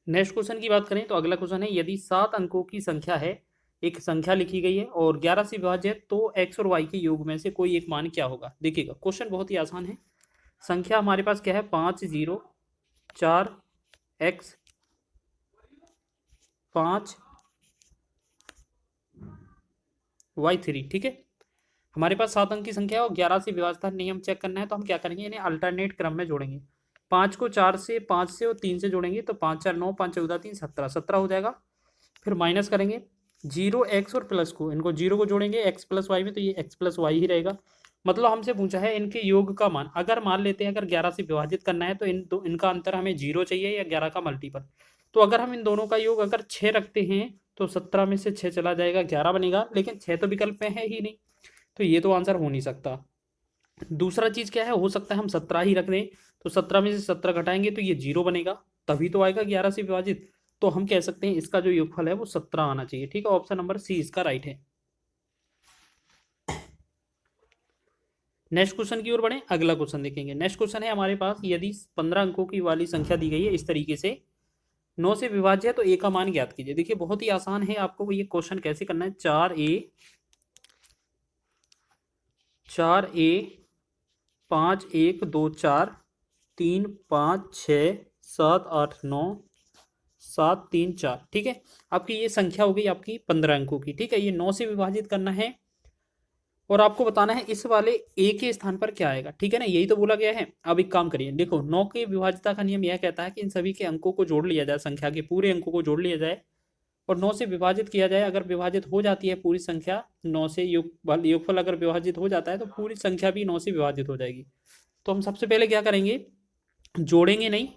Next question की बात करें तो अगला क्वेश्चन है, यदि 7 अंकों की संख्या है, एक संख्या लिखी गई है और 11 से विभाज्य है, तो एक्स और वाई के योग में से कोई एक मान क्या होगा। देखिएगा क्वेश्चन बहुत ही आसान है। संख्या हमारे पास क्या है, 5 0 4 एक्स 5 y 3। ठीक है, हमारे पास 7 अंक की संख्या है और 11 से विभाज्यता नियम चेक करना है, तो हम क्या करेंगे, इन्हें अल्टरनेट क्रम में जोड़ेंगे। 5 को 4 से, 5 से और 3 से जोड़ेंगे तो 5 4 9, 5 14 3 17, 17 हो जाएगा। फिर माइनस करेंगे 0 x और प्लस को, इनको 0 को जोड़ेंगे x प्लस वाई में, तो ये x प्लस वाई ही रहेगा। मतलब हमसे पूछा है इनके योग का मान। अगर मान लेते हैं अगर 11 से विभाजित करना है तो इनका अंतर हमें 0 चाहिए या 11 का मल्टीपल। तो अगर हम इन दोनों का योग अगर 6 रखते हैं तो 17 में से 6 चला जाएगा, 11 बनेगा, लेकिन 6 तो विकल्प में है ही नहीं, तो ये तो आंसर हो नहीं सकता। दूसरा चीज क्या है, हो सकता है हम 17 ही रख दें, तो 17 में से 17 घटाएंगे तो ये 0 बनेगा, तभी तो आएगा 11 से विभाजित। तो हम कह सकते हैं इसका जो योगफल है वो 17 आना चाहिए। ठीक है, ऑप्शन नंबर सी इसका राइट है। नेक्स्ट क्वेश्चन की ओर बढ़े, अगला क्वेश्चन देखेंगे। नेक्स्ट क्वेश्चन है हमारे पास, यदि 15 अंकों की वाली संख्या दी गई है इस तरीके से, 9 से विभाज्य है, तो ए का मान ज्ञात कीजिए। देखिए बहुत ही आसान है, आपको ये क्वेश्चन कैसे करना है। 4 a 5 1 2 4 3 5 6 7 8 9 7 3 4। ठीक है, आपकी ये संख्या हो गई आपकी 15 अंकों की। ठीक है, ये 9 से विभाजित करना है और आपको बताना है इस वाले ए के स्थान पर क्या आएगा। ठीक है ना, यही तो बोला गया है। अब एक काम करिए, देखो 9 के विभाज्यता का नियम यह कहता है कि इन सभी के अंकों को जोड़ लिया जाए, संख्या के पूरे अंकों को जोड़ लिया जाए और 9 से विभाजित किया जाए। अगर विभाजित हो जाती है पूरी संख्या 9 से, योगफल अगर विभाजित हो जाता है तो पूरी संख्या भी 9 से विभाजित हो जाएगी। तो हम सबसे पहले क्या करेंगे, जोड़ेंगे नहीं,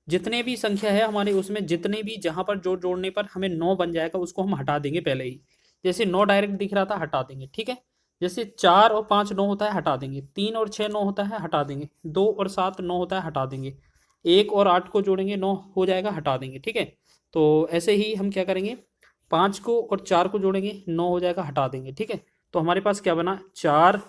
जितने भी संख्या है हमारे उसमें जितने भी जहां पर जोड़ने पर हमें 9 बन जाएगा उसको हम हटा देंगे पहले ही। जैसे 9 डायरेक्ट दिख रहा था, हटा देंगे। ठीक है, जैसे 4 और 5 9 होता है, हटा देंगे। 3 और 6 9 होता है, हटा देंगे। 2 और 7 9 होता है, हटा देंगे। 1 और 8 को जोड़ेंगे 9 हो जाएगा, हटा देंगे। ठीक है, तो ऐसे ही हम क्या करेंगे, 5 को और 4 को जोड़ेंगे 9 हो जाएगा, हटा देंगे। ठीक है, तो हमारे पास क्या बना, 4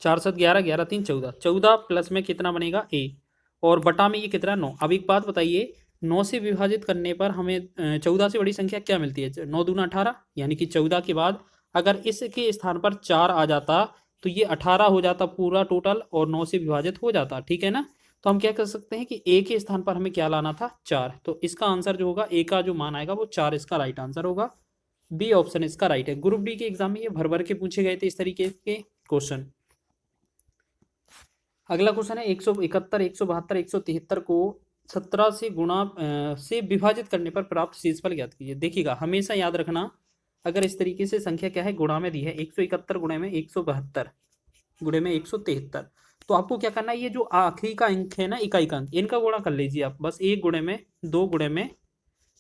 4 7 11 11 3 14, 14 प्लस में कितना बनेगा ए, और बटा में ये कितना 9। अब एक बात बताइए, 9 से विभाजित करने पर हमें 14 से बड़ी संख्या क्या मिलती है, 9 दूना 18, यानी कि 14 के बाद अगर इसके स्थान पर 4 आ जाता तो ये 18 हो जाता पूरा टोटल और 9 से विभाजित हो जाता। ठीक है ना, तो हम क्या कर सकते हैं कि ए के स्थान पर हमें क्या लाना था, 4। तो इसका आंसर जो होगा, ए का जो मान आएगा वो 4 इसका राइट आंसर होगा। बी ऑप्शन इसका राइट है। ग्रुप डी के एग्जाम में ये भर भर के पूछे गए थे इस तरीके के क्वेश्चन। अगला क्वेश्चन है, 171 172 173 को 17 से गुणा से विभाजित करने पर प्राप्त शेषफल ज्ञात कीजिए। देखिएगा हमेशा याद रखना, अगर इस तरीके से संख्या क्या है, गुणा में दी है, 171 गुणे में 172 गुणे में 173, तो आपको क्या करना है, ये जो आखिरी का अंक है ना, इकाई का अंक, इनका गुणा कर लीजिए आप बस। 1 गुणे में 2 गुणे में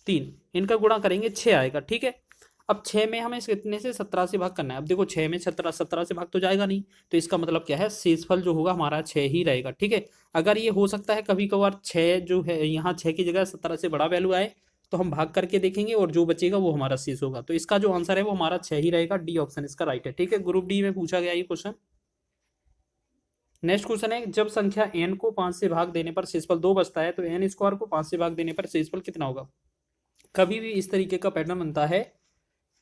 3, इनका गुणा करेंगे 6 आएगा। ठीक है, अब 6 में हमें कितने से 17 से भाग करना है। अब देखो 6 में 17 से भाग तो जाएगा नहीं, तो इसका मतलब क्या है, शेषफल जो होगा हमारा 6 ही रहेगा। ठीक है, अगर ये हो सकता है कभी कभार 6 जो है यहाँ 6 की जगह 17 से बड़ा वैल्यू आए, तो हम भाग करके देखेंगे और जो बचेगा वो हमारा शेष होगा। तो इसका जो आंसर है वो हमारा 6 ही रहेगा। डी ऑप्शन इसका राइट है। ठीक है, ग्रुप डी में पूछा गया ये क्वेश्चन। नेक्स्ट क्वेश्चन है, जब संख्या n को 5 से भाग देने पर शेषफल 2 बचता है तो n स्क्वायर को 5 से भाग देने पर शेषफल कितना होगा। कभी भी इस तरीके का पैटर्न बनता है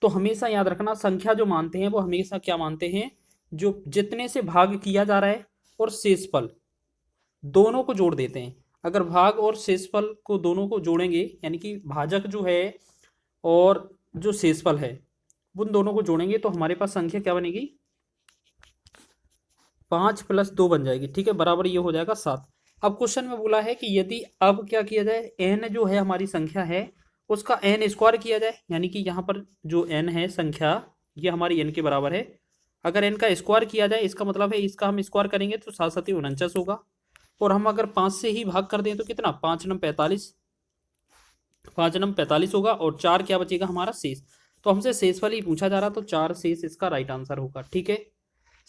तो हमेशा याद रखना, संख्या जो मानते हैं वो हमेशा क्या मानते हैं, जो जितने से भाग किया जा रहा है और शेषफल दोनों को जोड़ देते हैं। अगर भाग और शेषफल को दोनों को जोड़ेंगे, यानी कि भाजक जो है और जो शेषफल है उन दोनों को जोड़ेंगे, तो हमारे पास संख्या क्या बनेगी, 5 + 2 बन जाएगी। ठीक है, बराबर ये हो जाएगा 7। अब क्वेश्चन में बोला है कि यदि अब क्या किया जाए, n जो है हमारी संख्या है उसका n स्क्वायर किया जाए, यानी कि यहाँ पर जो n है संख्या ये हमारी n के बराबर है। अगर n का स्क्वायर किया जाए इसका मतलब है इसका हम स्क्वायर करेंगे तो 7 7 49 होगा, और हम अगर 5 से ही भाग कर दें तो कितना, 5 9 45, 5 9 45 होगा, और 4 क्या बचेगा हमारा शेष। तो हमसे शेषफल ही पूछा जा रहा, तो 4 शेष इसका राइट आंसर होगा। ठीक है,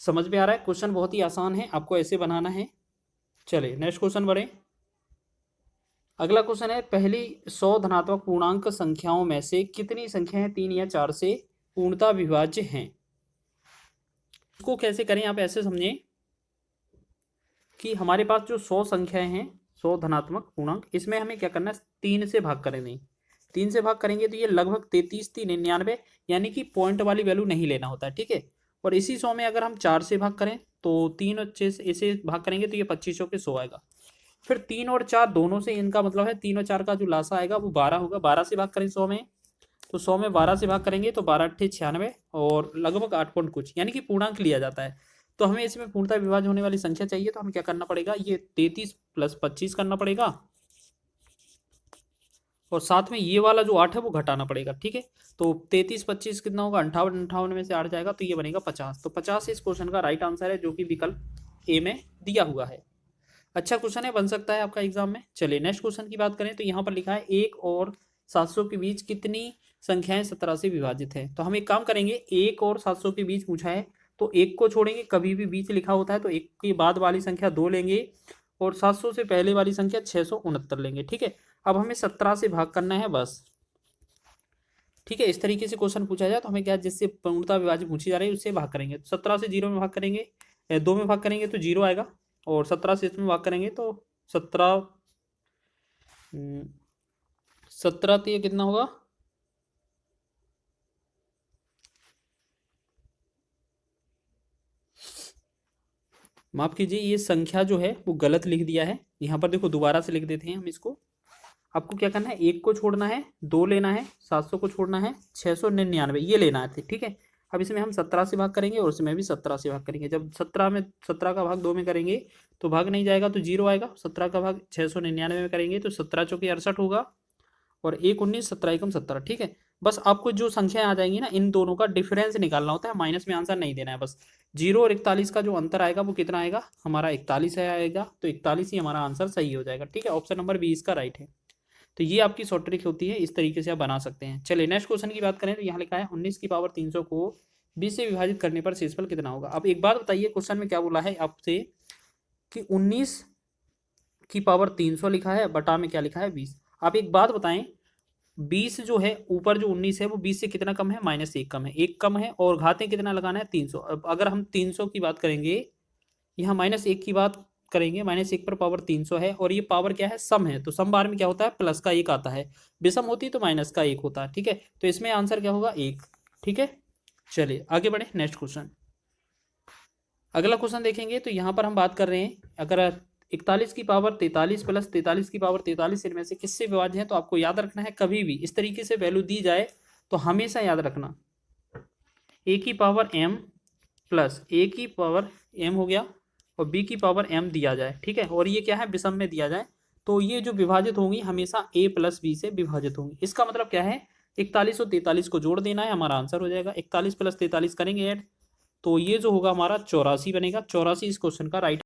समझ में आ रहा है, क्वेश्चन बहुत ही आसान है, आपको ऐसे बनाना है। चलिए नेक्स्ट क्वेश्चन बढ़े। अगला क्वेश्चन है, पहली 100 धनात्मक पूर्णांक संख्याओं में से कितनी संख्याएं 3 या 4 से पूर्णतः विभाज्य हैं। इसको कैसे करें, आप ऐसे समझें कि हमारे पास जो 100 संख्याएं हैं, 100 धनात्मक पूर्णांक, इसमें हमें क्या करना है, 3 से भाग करेंगे, 3 से भाग करेंगे तो ये लगभग 33 3 99, यानी कि पॉइंट वाली वैल्यू नहीं लेना होता है, ठीक है। और इसी 100 में अगर हम 4 से भाग करें तो 3 और 6 से भाग करेंगे तो ये 25 के 100 आएगा। फिर 3 और 4 दोनों से, इनका मतलब है 3 और 4 का जो लासा आएगा वो 12 होगा। 12 से भाग करें 100 में, तो 100 में 12 से भाग करेंगे तो 12 अट्ठे 96 और लगभग 8 पॉइंट कुछ, यानी कि पूर्णांक लिया जाता है। तो हमें इसमें पूर्णतः विभाज्य होने वाली संख्या चाहिए, तो हमें क्या करना पड़ेगा, ये 33 + 25 करना पड़ेगा और साथ में ये वाला जो 8 है वो घटाना पड़ेगा, ठीक है। तो 33 25 कितना होगा, 58, 58 में से 8 जाएगा तो ये बनेगा 50। तो 50 इस क्वेश्चन का राइट आंसर है, जो कि विकल्प ए में दिया हुआ है। अच्छा क्वेश्चन है, बन सकता है आपका एग्जाम में। चलिए नेक्स्ट क्वेश्चन की बात करें तो यहाँ पर लिखा है 1 और 700 के बीच कितनी संख्याएं 17 से विभाजित है। तो हम एक काम करेंगे, 1 और 700 के बीच पूछा है तो 1 को छोड़ेंगे, कभी भी बीच लिखा होता है तो 1 के बाद वाली संख्या 2 लेंगे और 700 से पहले वाली संख्या 669 लेंगे, ठीक है। अब हमें 17 से भाग करना है बस, ठीक है। इस तरीके से क्वेश्चन पूछा जाए तो हमें क्या, जिससे पूर्णता विभाज्य पूछी जा रही है उससे भाग करेंगे। तो 17 से 0 में भाग करेंगे, 2 में भाग करेंगे तो 0 आएगा और 17 से इसमें भाग करेंगे तो 17 17 तो ये कितना होगा, माफ कीजिए, ये संख्या जो है वो गलत लिख दिया है यहाँ पर। देखो दोबारा से लिख देते हैं हम इसको। आपको क्या करना है, 1 को छोड़ना है, 2 लेना है, 700 को छोड़ना है, 699 ये लेना है, ठीक है। अब इसमें हम 17 से भाग करेंगे और इसमें भी 17 से भाग करेंगे। जब 17 का भाग 2 में करेंगे तो भाग नहीं जाएगा तो 0 आएगा। 17 का भाग 699 में करेंगे तो 17 चौके 68 होगा और 1 19 17 एकम 17, ठीक है। बस आपको जो संख्याएं आ जाएंगी ना, इन दोनों का डिफरेंस निकालना होता है, माइनस में आंसर नहीं देना है बस। 0 और 41 का जो अंतर आएगा वो कितना आएगा, हमारा 41 आएगा। तो 41 ही हमारा आंसर सही हो जाएगा, ठीक है। ऑप्शन नंबर 20 का राइट है। तो ये आपकी शॉर्ट ट्रिक होती है, इस तरीके से आप बना सकते हैं। चलिए नेक्स्ट क्वेश्चन की बात करें तो यहाँ लिखा है 19 की पावर 300 को 20 से विभाजित करने पर शेषफल कितना होगा। अब एक बात बताइए, क्वेश्चन में क्या बोला है आपसे कि 19 की पावर 300 लिखा है, बटा में क्या लिखा है 20। आप एक बात बताएं, 20 जो है ऊपर जो 19 है वो 20 से कितना कम है, -1 कम है, 1 कम है और घातें कितना लगाना है 300। अब अगर हम 300 की बात करेंगे, यहाँ -1 की बात करेंगे, -1 पर पावर 300 है और ये पावर क्या है, सम है। तो सम बार में क्या होता है, प्लस का 1 आता है, विषम होती है तो माइनस का 1 होता है, ठीक है। तो इसमें आंसर क्या होगा, 1, ठीक है। चलिए आगे बढ़े, नेक्स्ट क्वेश्चन। अगला क्वेश्चन देखेंगे तो यहाँ पर हम बात कर रहे हैं, अगर 41 की पावर 43 प्लस 43 की पावर 43 इनमें से किससे विभाज्य है। तो आपको याद रखना है, कभी भी इस तरीके से वैल्यू दी जाए तो हमेशा याद रखना, a की पावर m प्लस a की पावर m हो गया और b की पावर m दिया जाए, ठीक है। और ये क्या है, विषम में दिया जाए तो ये जो विभाजित होंगी हमेशा a प्लस b से विभाजित होंगी। इसका मतलब क्या है, 41 और 43 को जोड़ देना है, हमारा आंसर हो जाएगा। 41 + 43 करेंगे ऐड तो ये जो होगा हमारा 84 बनेगा। 84 इस क्वेश्चन का राइट